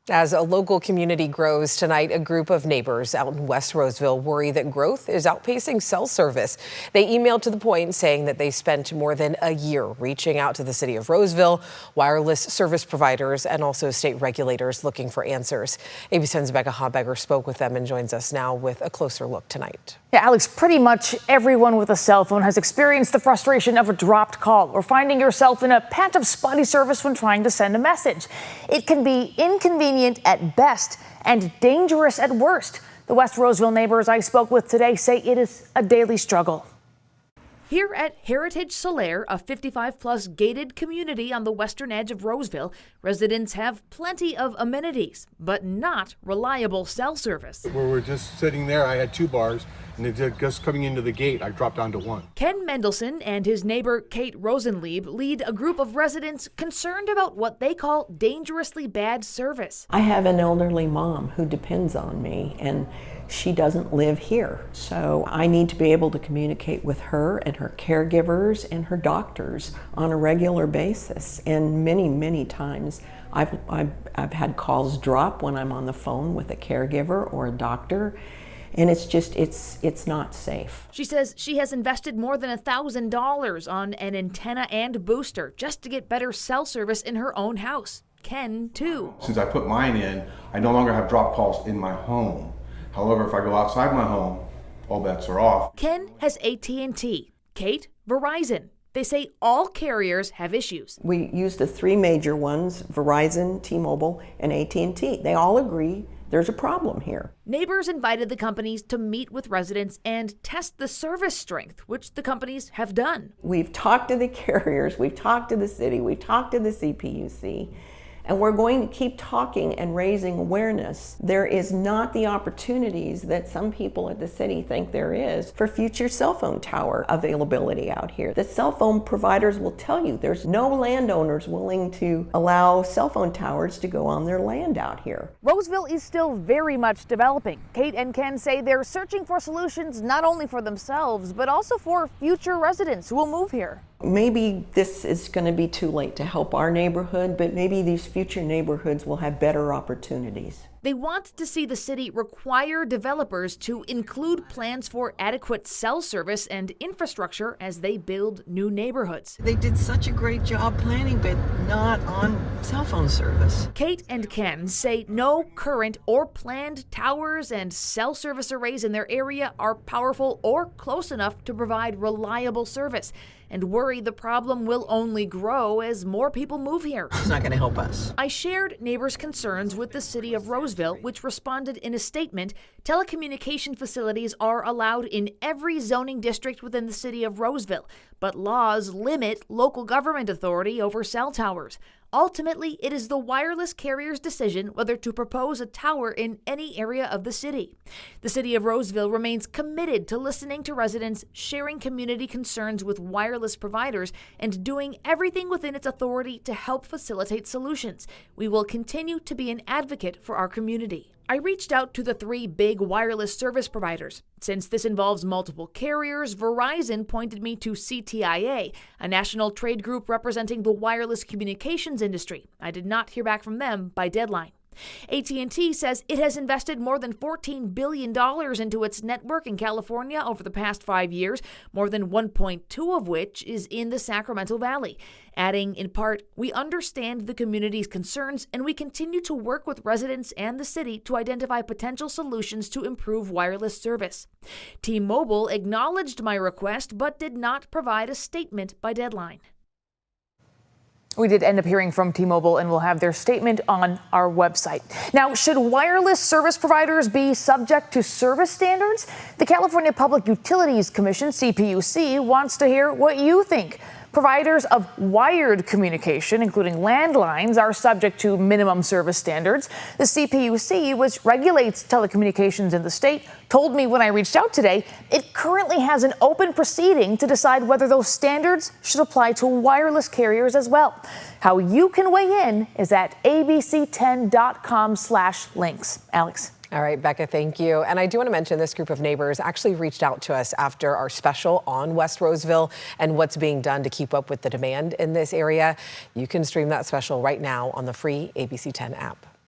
As a local community grows tonight, a group of neighbors out in West Roseville worry that growth is outpacing cell service. They emailed To The Point saying that they spent more than a year reaching out to the city of Roseville, wireless service providers, and also state regulators looking for answers. ABC 10's Becca Habegger spoke with them and joins us now with a closer look tonight. Yeah, Alex, pretty much everyone with a cell phone has experienced the frustration of a dropped call or finding yourself in a patch of spotty service when trying to send a message. It can be inconvenient at best and dangerous at worst. The West Roseville neighbors I spoke with today say it is a daily struggle. Here at Heritage Solaire, a 55-plus gated community on the western edge of Roseville, residents have plenty of amenities, but not reliable cell service. Where we're just sitting there, I had 2 bars, and they're just coming into the gate, I dropped down to 1. Ken Mendelson and his neighbor Kate Rosenlieb lead a group of residents concerned about what they call dangerously bad service. I have an elderly mom who depends on me, and she doesn't live here. So I need to be able to communicate with her and her caregivers and her doctors on a regular basis. And many times I've had calls drop when I'm on the phone with a caregiver or a doctor. And it's not safe. She says she has invested more than $1,000 on an antenna and booster just to get better cell service in her own house. Ken, too. Since I put mine in, I no longer have drop calls in my home. However, if I go outside my home, all bets are off. Ken has AT&T, Kate, Verizon. They say all carriers have issues. We use the 3 major ones, Verizon, T-Mobile, and AT&T. They all agree there's a problem here. Neighbors invited the companies to meet with residents and test the service strength, which the companies have done. We've talked to the carriers, we've talked to the city, we've talked to the CPUC, and we're going to keep talking and raising awareness. There is not the opportunities that some people at the city think there is for future cell phone tower availability out here. The cell phone providers will tell you there's no landowners willing to allow cell phone towers to go on their land out here. Roseville is still very much developing. Kate and Ken say they're searching for solutions not only for themselves, but also for future residents who will move here. Maybe this is going to be too late to help our neighborhood, but maybe these future neighborhoods will have better opportunities. They want to see the city require developers to include plans for adequate cell service and infrastructure as they build new neighborhoods. They did such a great job planning, but not on cell phone service. Kate and Ken say no current or planned towers and cell service arrays in their area are powerful or close enough to provide reliable service, and worry the problem will only grow as more people move here. It's not going to help us. I shared neighbors' concerns with the city of Roseville, which responded in a statement. Telecommunication facilities are allowed in every zoning district within the city of Roseville, but laws limit local government authority over cell towers. Ultimately, it is the wireless carrier's decision whether to propose a tower in any area of the city. The city of Roseville remains committed to listening to residents, sharing community concerns with wireless providers, and doing everything within its authority to help facilitate solutions. We will continue to be an advocate for our community. I reached out to the 3 big wireless service providers. Since this involves multiple carriers, Verizon pointed me to CTIA, a national trade group representing the wireless communications industry. I did not hear back from them by deadline. AT&T says it has invested more than $14 billion into its network in California over the past 5 years, more than 1.2 of which is in the Sacramento Valley. Adding, in part, we understand the community's concerns and we continue to work with residents and the city to identify potential solutions to improve wireless service. T-Mobile acknowledged my request but did not provide a statement by deadline. We did end up hearing from T-Mobile, and we'll have their statement on our website. Now, should wireless service providers be subject to service standards? The California Public Utilities Commission, CPUC, wants to hear what you think. Providers of wired communication, including landlines, are subject to minimum service standards. The CPUC, which regulates telecommunications in the state, told me when I reached out today it currently has an open proceeding to decide whether those standards should apply to wireless carriers as well. How you can weigh in is at abc10.com/links. Alex. All right, Becca, thank you. And I do want to mention this group of neighbors actually reached out to us after our special on West Roseville and what's being done to keep up with the demand in this area. You can stream that special right now on the free ABC 10 app.